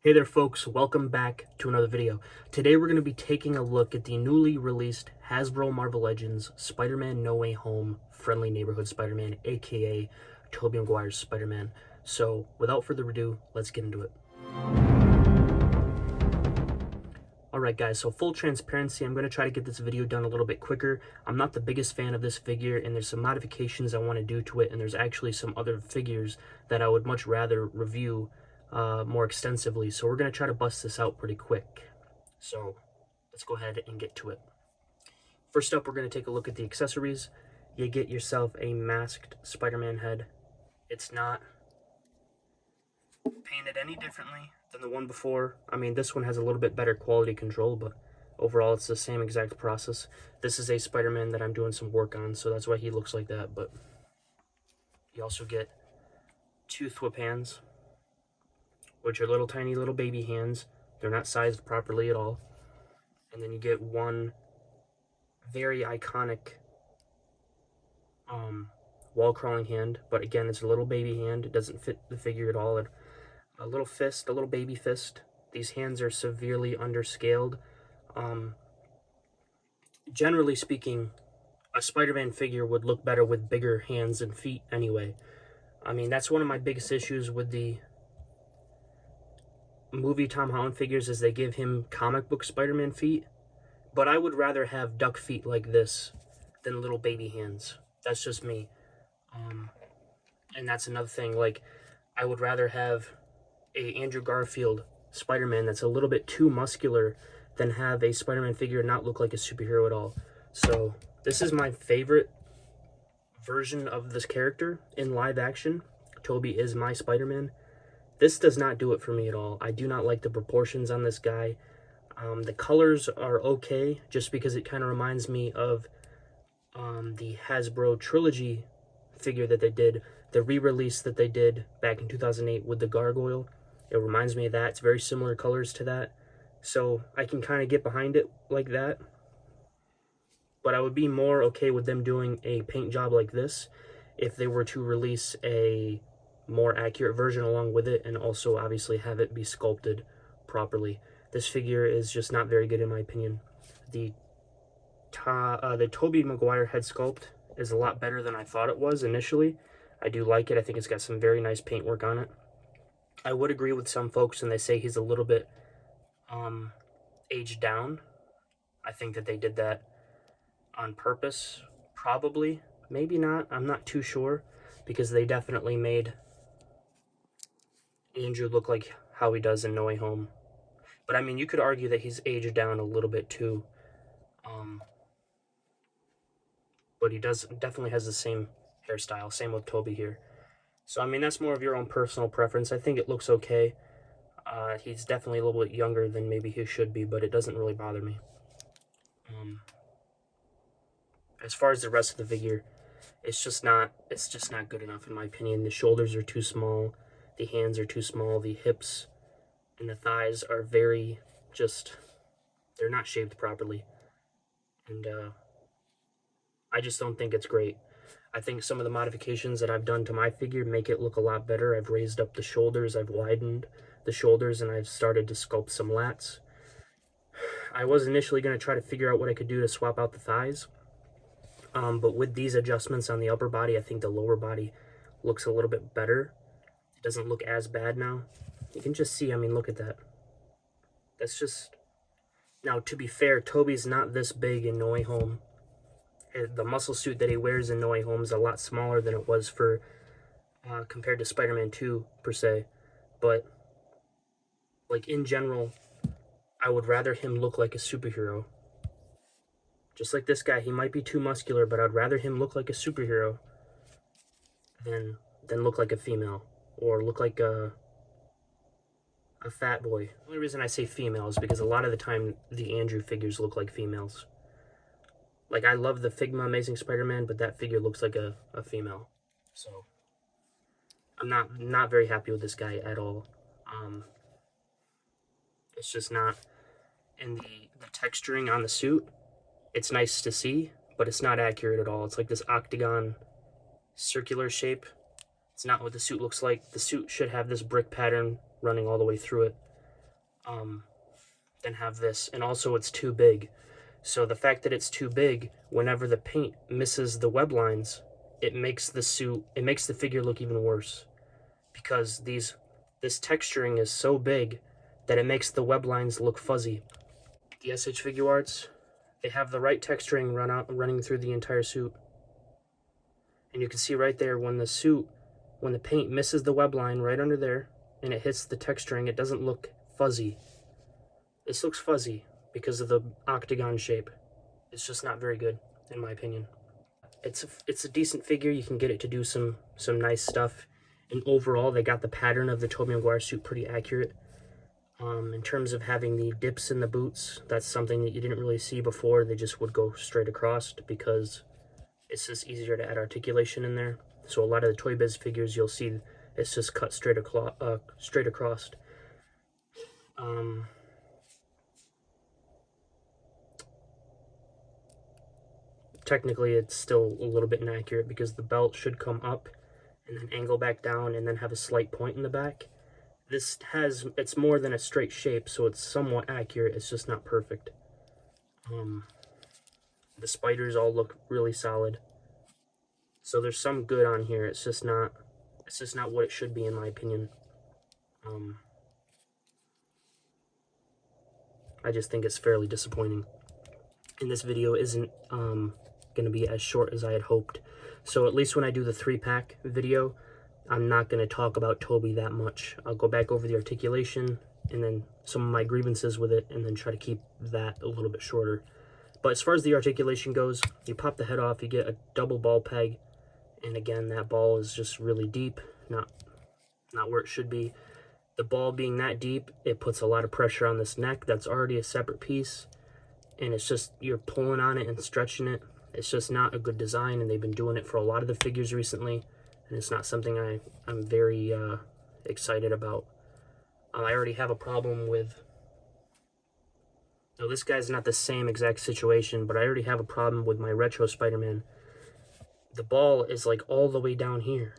Hey there folks, welcome back to another video. Today we're going to be taking a look at the newly released Hasbro Marvel Legends Spider-Man No Way Home Friendly Neighborhood Spider-Man, aka Tobey Maguire's Spider-Man. So without further ado, let's get into it. Alright guys, so full transparency, I'm going to try to get this video done a little bit quicker. I'm not the biggest fan of this figure and there's some modifications I want to do to it, and there's actually some other figures that I would much rather review more extensively, so we're going to try to bust this out pretty quick. So let's go ahead and get to it. First up, we're going to take a look at the accessories. You get yourself a masked Spider-Man head. It's not painted any differently than the one before. I mean, this one has a little bit better quality control, but overall it's the same exact process. This is a Spider-Man that I'm doing some work on, so that's why he looks like that. But you also get two thwip hands, which are little tiny little baby hands. They're not sized properly at all. And then you get one very iconic wall crawling hand, but again, it's a little baby hand. It doesn't fit the figure at all. A little fist, a little baby fist. These hands are severely underscaled. Generally speaking, a Spider-Man figure would look better with bigger hands and feet anyway. I mean, that's one of my biggest issues with the movie Tom Holland figures, is they give him comic book Spider-Man feet, but I would rather have duck feet like this than little baby hands. That's just me. And that's another thing, like, I would rather have a Andrew Garfield Spider-Man that's a little bit too muscular than have a Spider-Man figure not look like a superhero at all. So this is my favorite version of this character in live action. Tobey is my Spider-Man. This does not do it for me at all. I do not like the proportions on this guy. The colors are okay, just because it kind of reminds me of the Hasbro Trilogy figure that they did, the re-release that they did back in 2008 with the Gargoyle. It reminds me of that. It's very similar colors to that. So I can kind of get behind it like that. But I would be more okay with them doing a paint job like this if they were to release a more accurate version along with it, and also obviously have it be sculpted properly. This figure is just not very good in my opinion. The Tobey Maguire head sculpt is a lot better than I thought it was initially. I do like it. I think it's got some very nice paintwork on it. I would agree with some folks when they say he's a little bit aged down. I think that they did that on purpose, probably. Maybe not. I'm not too sure, because they definitely made Andrew look like how he does in No Way Home. But I mean, you could argue that he's aged down a little bit too. But he definitely has the same hairstyle. Same with Tobey here. So I mean, that's more of your own personal preference. I think it looks okay. He's definitely a little bit younger than maybe he should be, but it doesn't really bother me. As far as the rest of the figure, it's just not good enough in my opinion. The shoulders are too small. The hands are too small. The hips and the thighs are very they're not shaped properly. And I just don't think it's great. I think some of the modifications that I've done to my figure make it look a lot better. I've raised up the shoulders, I've widened the shoulders, and I've started to sculpt some lats. I was initially going to try to figure out what I could do to swap out the thighs. But with these adjustments on the upper body, I think the lower body looks a little bit better. It doesn't look as bad now. You can just see, I mean, look at that. That's just... Now, to be fair, Tobey's not this big in No Way Home. The muscle suit that he wears in No Way Home is a lot smaller than it was for compared to Spider-Man 2, per se. But, like, in general, I would rather him look like a superhero. Just like this guy, he might be too muscular, but I'd rather him look like a superhero than look like a female, or look like a fat boy. The only reason I say female is because a lot of the time the Andrew figures look like females. Like, I love the Figma Amazing Spider-Man, but that figure looks like a female. So I'm not very happy with this guy at all. It's just not. And the texturing on the suit, it's nice to see, but it's not accurate at all. It's like this octagon circular shape. It's not what the suit looks like. The suit should have this brick pattern running all the way through it. than have this. And also it's too big. So the fact that it's too big, whenever the paint misses the web lines, it makes the figure look even worse. Because this texturing is so big that it makes the web lines look fuzzy. The SH Figure Arts, they have the right texturing running through the entire suit. And you can see right there when the paint misses the web line right under there and it hits the texturing, it doesn't look fuzzy. This looks fuzzy because of the octagon shape. It's just not very good, in my opinion. It's a decent figure. You can get it to do some nice stuff. And overall, they got the pattern of the Tobey Maguire suit pretty accurate. In terms of having the dips in the boots, that's something that you didn't really see before. They just would go straight across because it's just easier to add articulation in there. So a lot of the Toy Biz figures, you'll see it's just cut straight across. Technically, it's still a little bit inaccurate because the belt should come up and then angle back down and then have a slight point in the back. It's more than a straight shape, so it's somewhat accurate. It's just not perfect. The spiders all look really solid. So there's some good on here. It's just not what it should be, in my opinion. I just think it's fairly disappointing. And this video isn't going to be as short as I had hoped. So at least when I do the 3-pack video, I'm not going to talk about Tobey that much. I'll go back over the articulation and then some of my grievances with it and then try to keep that a little bit shorter. But as far as the articulation goes, you pop the head off, you get a double ball peg. And again, that ball is just really deep, not where it should be. The ball being that deep, it puts a lot of pressure on this neck. That's already a separate piece. And it's just, you're pulling on it and stretching it. It's just not a good design, and they've been doing it for a lot of the figures recently, and it's not something I'm very excited about. I already have a problem with... Now, this guy's not the same exact situation, but I already have a problem with my retro Spider-Man. The ball is like all the way down here.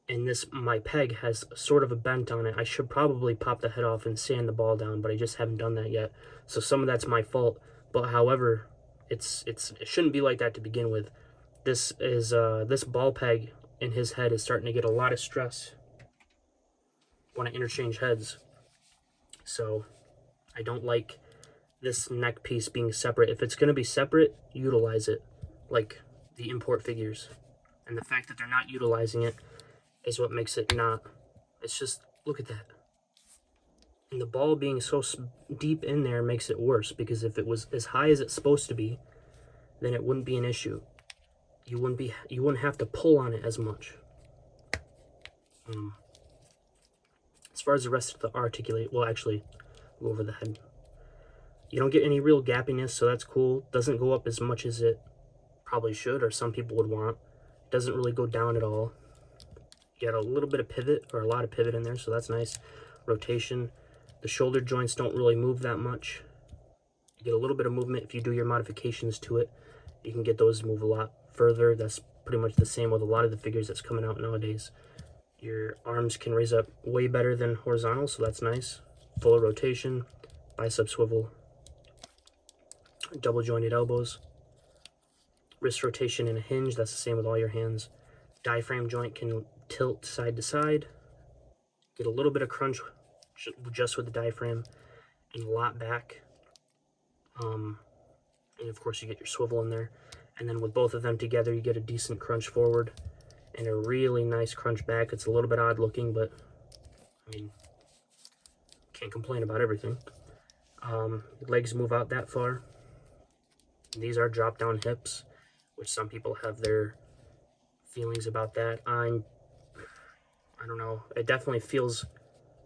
And my peg has sort of a bent on it. I should probably pop the head off and sand the ball down, but I just haven't done that yet. So some of that's my fault. But however, it shouldn't be like that to begin with. This ball peg in his head is starting to get a lot of stress when I interchange heads. So I don't like this neck piece being separate. If it's going to be separate, utilize it, like the import figures. And the fact that they're not utilizing it is what makes it not. It's just, look at that. And the ball being so deep in there makes it worse, because if it was as high as it's supposed to be, then it wouldn't be an issue. You wouldn't have to pull on it as much. As far as the rest of the articulate, well, actually, go over the head. You don't get any real gappiness, so that's cool. Doesn't go up as much as it probably should, or some people would want. Doesn't really go down at all. You got a little bit of pivot, or a lot of pivot in there, so that's nice. Rotation. The shoulder joints don't really move that much. You get a little bit of movement if you do your modifications to it. You can get those to move a lot further. That's pretty much the same with a lot of the figures that's coming out nowadays. Your arms can raise up way better than horizontal, so that's nice. Full rotation, bicep swivel, double jointed elbows, wrist rotation and a hinge. That's the same with all your hands. Diaphragm joint can tilt side to side. Get a little bit of crunch just with the diaphragm and a lot back. And of course you get your swivel in there. And then with both of them together, you get a decent crunch forward and a really nice crunch back. It's a little bit odd looking, but I mean, can't complain about everything. Legs move out that far. These are drop down hips, which some people have their feelings about that. I don't know. It definitely feels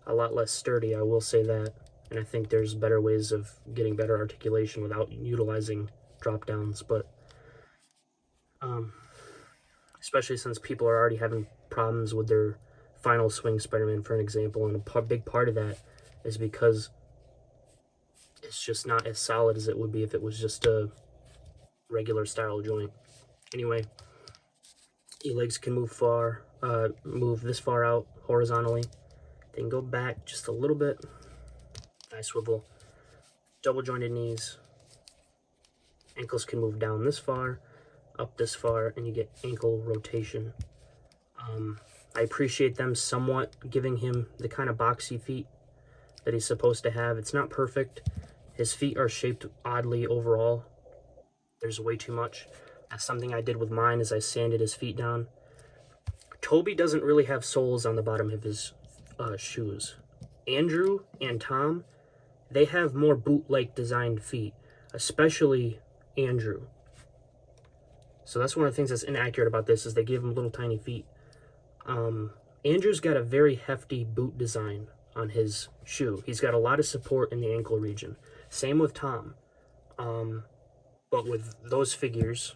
a lot less sturdy, I will say that. And I think there's better ways of getting better articulation without utilizing drop downs, but especially since people are already having problems with their final swing Spider-Man, for an example, and a big part of that is because it's just not as solid as it would be if it was just a regular style joint. Anyway, your legs can move this far out horizontally. They can go back just a little bit. thigh swivel, double jointed knees. Ankles can move down this far, up this far, and you get ankle rotation. I appreciate them somewhat giving him the kind of boxy feet that he's supposed to have. It's not perfect. His feet are shaped oddly overall. There's way too much. That's something I did with mine, is I sanded his feet down. Tobey doesn't really have soles on the bottom of his shoes. Andrew and Tom, they have more boot-like designed feet, especially Andrew. So that's one of the things that's inaccurate about this, is they give him little tiny feet. Andrew's got a very hefty boot design on his shoe. He's got a lot of support in the ankle region. Same with Tom. But with those figures,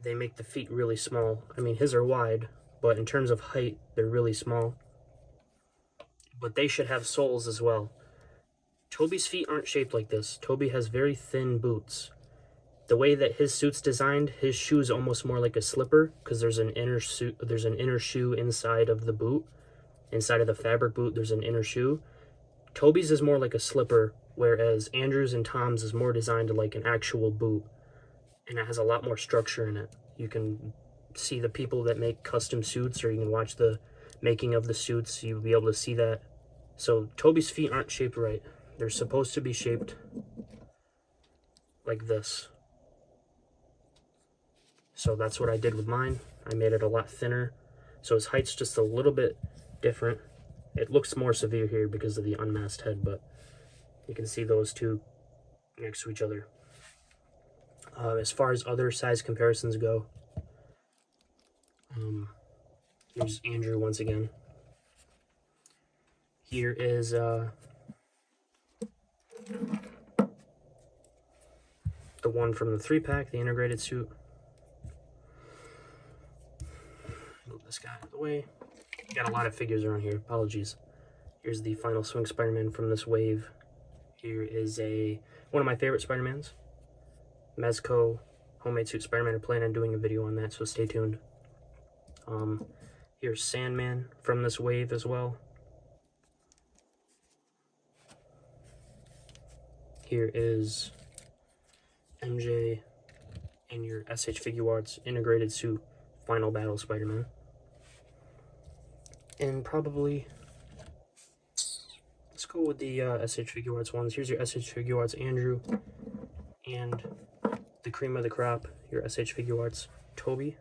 they make the feet really small. I mean, his are wide, but in terms of height, they're really small. But they should have soles as well. Tobey's feet aren't shaped like this. Tobey has very thin boots. The way that his suit's designed, his shoe is almost more like a slipper, because there's an inner shoe inside of the boot. Inside of the fabric boot, there's an inner shoe. Tobey's is more like a slipper, whereas Andrew's and Tom's is more designed like an actual boot. And it has a lot more structure in it. You can see the people that make custom suits, or you can watch the making of the suits. You'll be able to see that. So Tobey's feet aren't shaped right. They're supposed to be shaped like this. So that's what I did with mine. I made it a lot thinner. So his height's just a little bit different. It looks more severe here because of the unmasked head, but you can see those two next to each other. As far as other size comparisons go, here's Andrew once again. Here is the one from the 3-pack, the integrated suit. Move this guy out of the way. Got a lot of figures around here, apologies. Here's the Final Swing Spider-Man from this wave. Here is one of my favorite Spider-Mans, Mezco homemade suit Spider-Man. I plan on doing a video on that, so stay tuned. Here's Sandman from this wave as well. Here is MJ and your SH Figuarts integrated suit Final Battle Spider-Man. And probably, let's go with the SH Figuarts ones. Here's your SH Figuarts Andrew, and the cream of the crop, your SH Figuarts Tobey.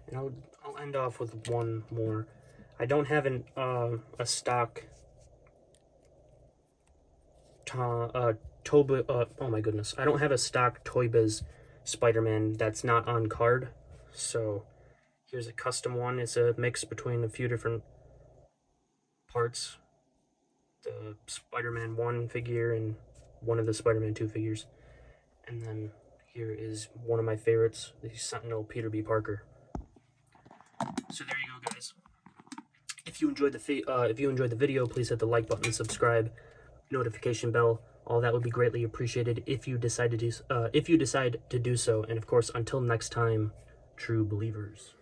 And I'll end off with one more. I don't have a stock Tobey. Oh my goodness, I don't have a stock Toy Biz Spider-Man that's not on card. So here's a custom one. It's a mix between a few different parts. The Spider-Man 1 figure and one of the Spider-Man 2 figures. And then here is one of my favorites, the Sentinel Peter B. Parker. So there you go, guys. If you enjoyed the video, please hit the like button, subscribe, notification bell. All that would be greatly appreciated if you decide to do so. And of course, until next time, true believers.